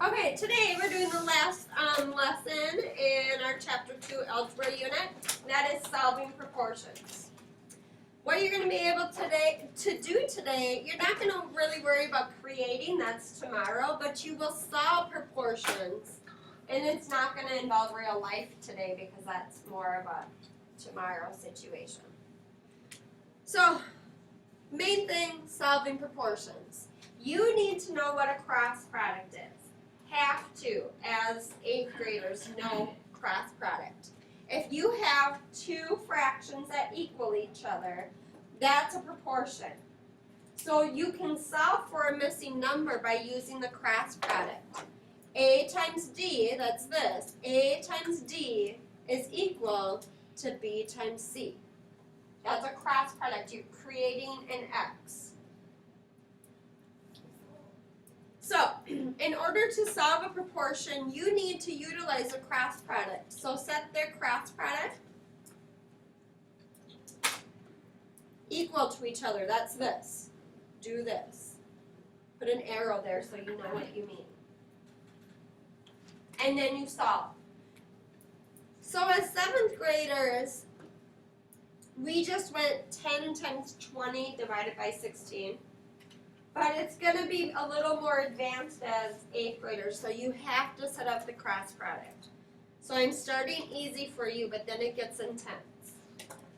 Okay, today we're doing the last lesson in our Chapter 2 Algebra unit. That is solving proportions. What you're going to be able to do today, you're not going to really worry about creating, that's tomorrow, but you will solve proportions. And it's not going to involve real life today because that's more of a tomorrow situation. So, main thing, solving proportions. You need to know what a cross product is. Have to, as 8th graders, know cross product. If you have two fractions that equal each other, that's a proportion. So you can solve for a missing number by using the cross product. A times D, that's this, A times D is equal to B times C. That's a cross product. You're creating an X. So, in order to solve a proportion, you need to utilize a cross product. So set their cross product equal to each other. That's this. Do this. Put an arrow there so you know what you mean. And then you solve. So as 7th graders, we just went 10 times 20 divided by 16. But it's going to be a little more advanced as 8th graders, so you have to set up the cross product. So I'm starting easy for you, but then it gets intense.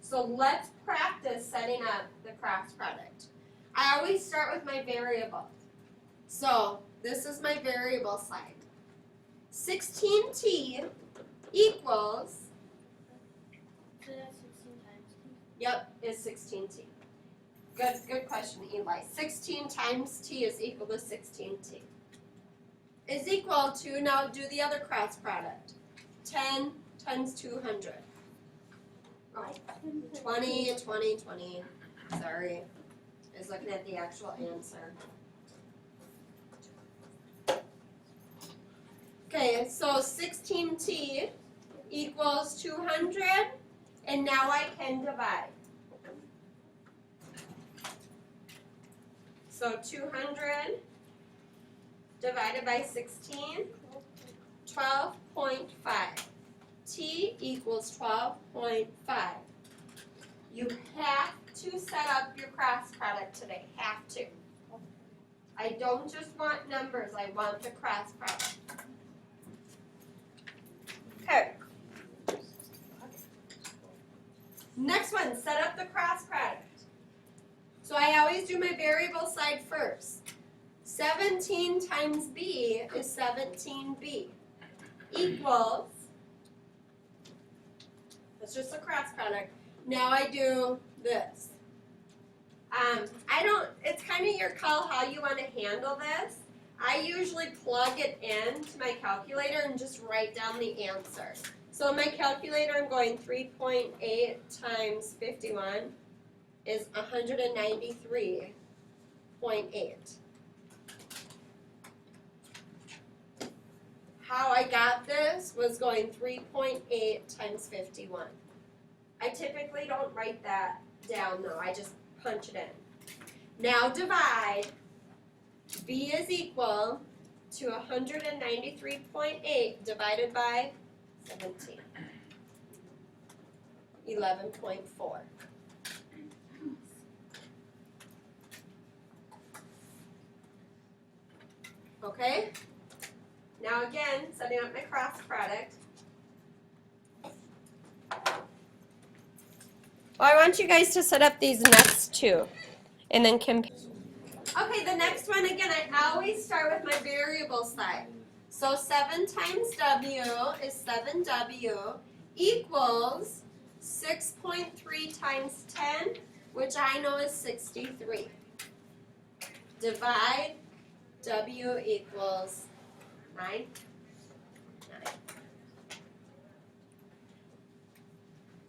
So let's practice setting up the cross product. I always start with my variable. So this is my variable side. 16t equals, So that's 16 times t? yep, is 16t. Good question, Eli. 16 times t is equal to 16t. Is equal to, now do the other cross product. 10 times 200. Oh, 20, 20, 20. Sorry. I was looking at the actual answer. Okay, so 16t equals 200, and now I can divide. So 200 divided by 16, 12.5. T equals 12.5. You have to set up your cross product today. Have to. I don't just want numbers, I want the cross product. Okay. Next one, set up the cross product. So I always do my variable side first. 17 times b is 17b equals, that's just a cross product. Now I do this. It's kind of your call how you want to handle this. I usually plug it into my calculator and just write down the answer. So in my calculator I'm going 3.8 times 51 is 193.8. How I got this was going 3.8 times 51. I typically don't write that down though, I just punch it in. Now divide. B is equal to 193.8 divided by 17. 11.4. Okay? Now again, setting up my cross product. Well, I want you guys to set up these next two and then compare. Okay, the next one again, I always start with my variable side. So 7 times w is 7w equals 6.3 times 10, which I know is 63. Divide, w equals 9.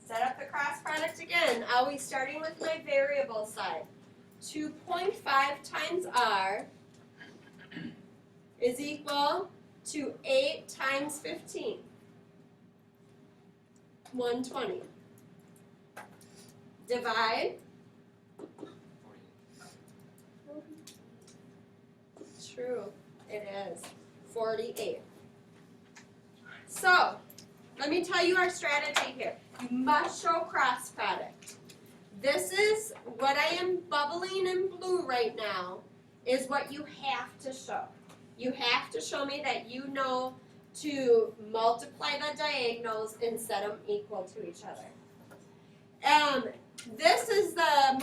Set up the cross product again, always starting with my variable side. 2.5 times r is equal to 8 times 15. 120. Divide. True, it is. 48. So, let me tell you our strategy here. You must show cross product. This is what I am bubbling in blue right now, is what you have to show. You have to show me that you know to multiply the diagonals and set them equal to each other. This is the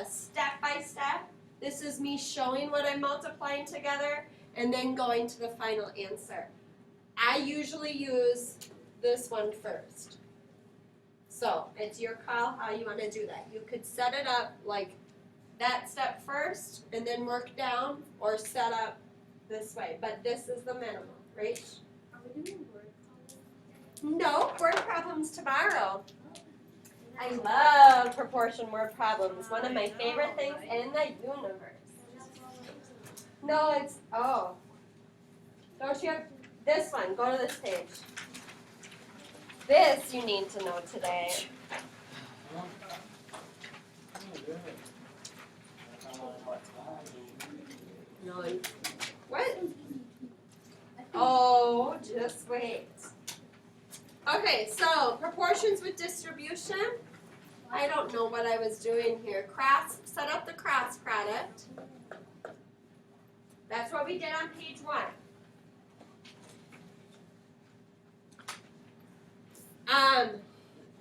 step by step. This is me showing what I'm multiplying together and then going to the final answer. I usually use this one first. So it's your call how you want to do that. You could set it up like that step first and then work down, or set up this way. But this is the minimum, right? Are we doing word problems? No, word problems tomorrow. I love proportion word problems. One of my favorite things in the universe. No, it's, oh. Don't you have, this one, go to this page. This you need to know today. No, what? Oh, just wait. Okay, so proportions with distribution. I don't know what I was doing here. Set up the cross product. That's what we did on page 1.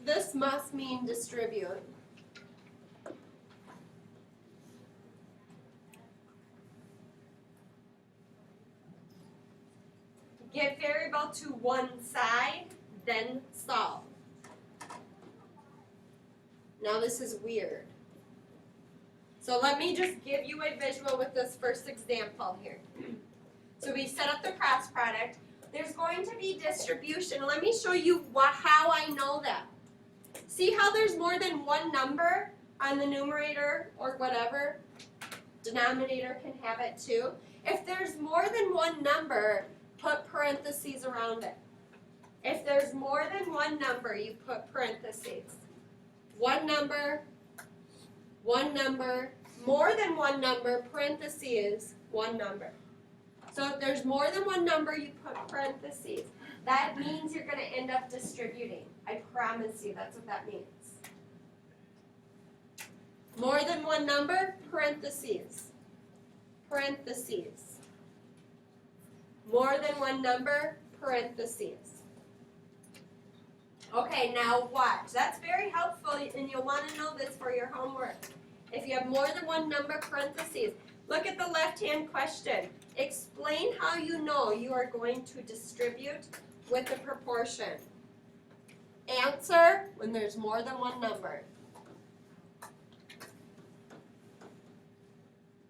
This must mean distribute. Get variable to one side, then solve. Now this is weird. So let me just give you a visual with this first example here. So we set up the cross product. There's going to be distribution. Let me show you how I know that. See how there's more than one number on the numerator or whatever? Denominator can have it too. If there's more than one number, put parentheses around it. If there's more than one number, you put parentheses. One number, more than one number, parentheses, one number. So if there's more than one number, you put parentheses. That means you're going to end up distributing. I promise you, that's what that means. More than one number, parentheses. Parentheses. More than one number, parentheses. Okay, now watch. That's very helpful, and you'll want to know this for your homework. If you have more than one number, parentheses. Look at the left-hand question. Explain how you know you are going to distribute with a proportion. Answer when there's more than one number.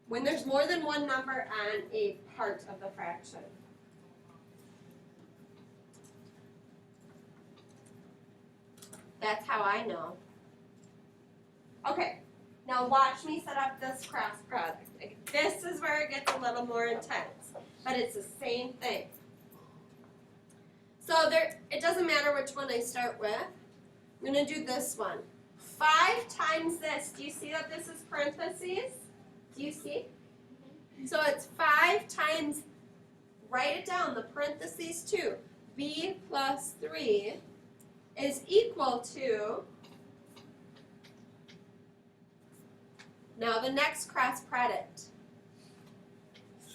When there's more than one number on a part of the fraction. That's how I know. Okay, now watch me set up this cross product. This is where it gets a little more intense, but it's the same thing. So it doesn't matter which one I start with. I'm going to do this one. 5 times this. Do you see that this is parentheses? Do you see? So it's 5 times, write it down, the parentheses 2. B plus 3 is equal to, now the next cross product,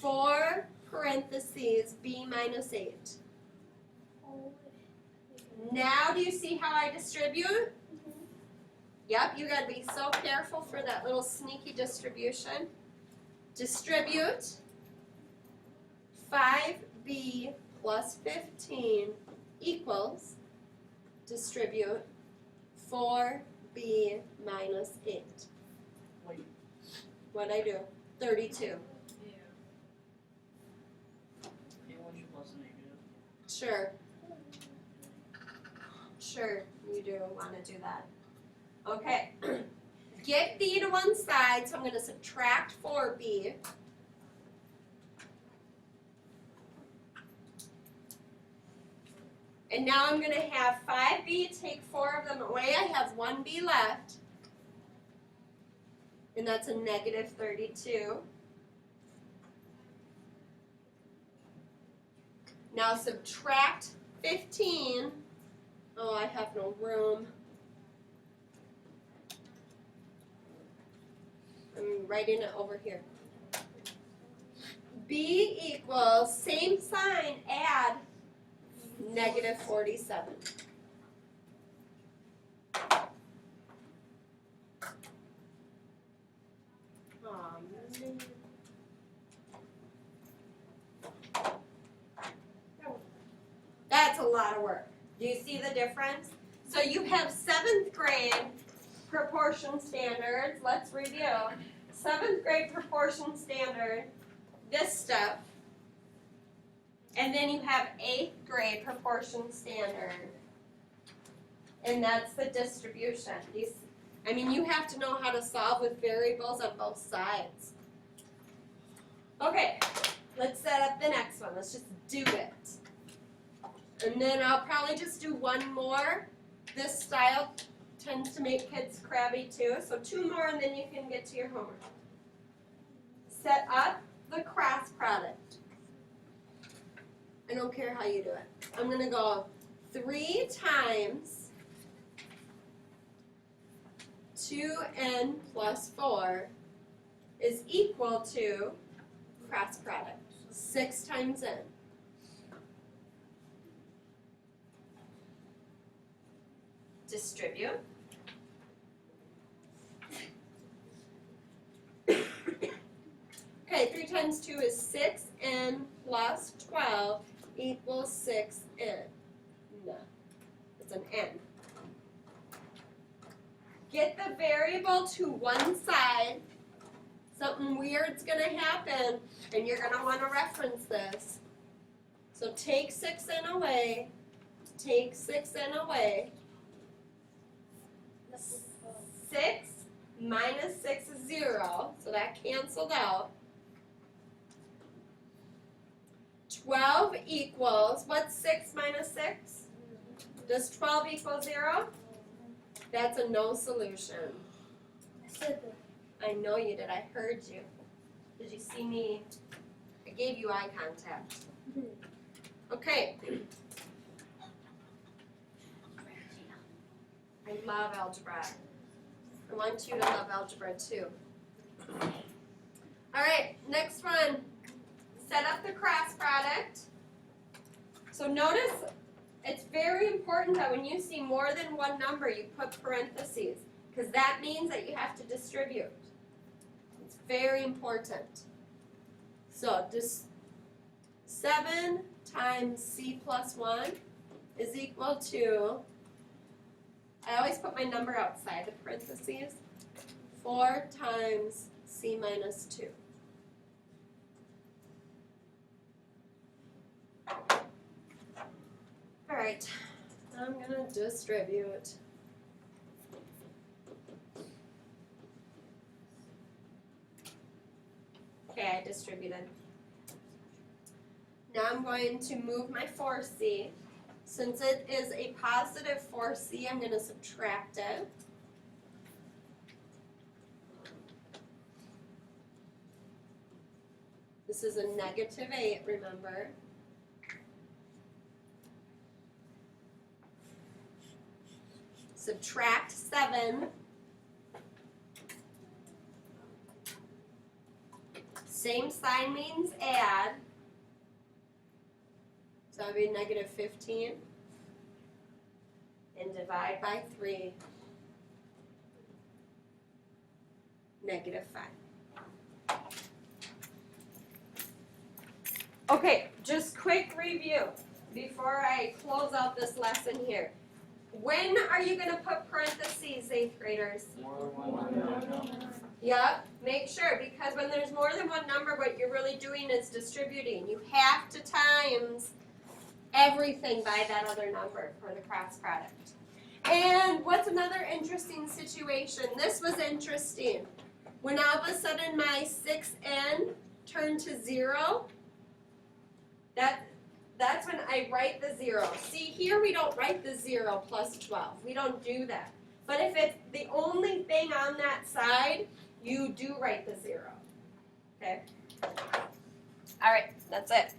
4 parentheses B minus 8. Now do you see how I distribute? Yep, you gotta be so careful for that little sneaky distribution. Distribute 5B plus 15 equals, distribute 4B minus 8. Wait. What'd I do? 32. Yeah. Okay, once you plus a negative. Sure. Sure, you do want to do that. Okay. Get B to one side, so I'm going to subtract 4B. And now I'm going to have 5B, take 4 of them away. I have 1B left. And that's a negative 32. Now subtract 15. Oh, I have no room. I'm writing it over here. B equals, same sign, add negative 47. That's a lot of work. Do you see the difference? So you have 7th grade proportion standards. Let's review. 7th grade proportion standard, this stuff. And then you have 8th grade proportion standard. And that's the distribution. I mean, you have to know how to solve with variables on both sides. Okay, let's set up the next one. Let's just do it. And then I'll probably just do one more. This style tends to make kids crabby too. So 2 more and then you can get to your homework. Set up the cross product. I don't care how you do it. I'm going to go 3 times 2n plus 4 is equal to cross product. 6 times n. Distribute. Okay, 3 times 2 is 6n plus 12 equals 6n. No, it's an n. Get the variable to one side. Something weird's going to happen, and you're going to want to reference this. So take 6n away. Take 6n away. 6 minus 6 is 0, so that canceled out. 12 equals, what's 6 minus 6? Does 12 equal 0? That's a no solution. I said that. I know you did, I heard you. Did you see me? I gave you eye contact. Okay. I love algebra. I want you to love algebra too. Alright, next one. Set up the cross product. So notice it's very important that when you see more than one number, you put parentheses, because that means that you have to distribute. It's very important. So just 7 times c plus 1 is equal to, I always put my number outside the parentheses, 4 times c minus 2. All right, I'm going to distribute. Okay, I distributed. Now I'm going to move my 4c. Since it is a positive 4c, I'm going to subtract it. This is a negative 8, remember. Subtract 7. Same sign means add. So that would be negative 15. And divide by 3. Negative 5. Okay, just quick review before I close out this lesson here. When are you going to put parentheses, 8th graders? Yep, make sure, because when there's more than one number, what you're really doing is distributing. You have to times everything by that other number for the cross product. And what's another interesting situation? This was interesting. When all of a sudden my 6n turned to 0, that's when I write the 0. See, here we don't write the 0 plus 12. We don't do that. But if it's the only thing on that side, you do write the 0. Okay? All right, that's it.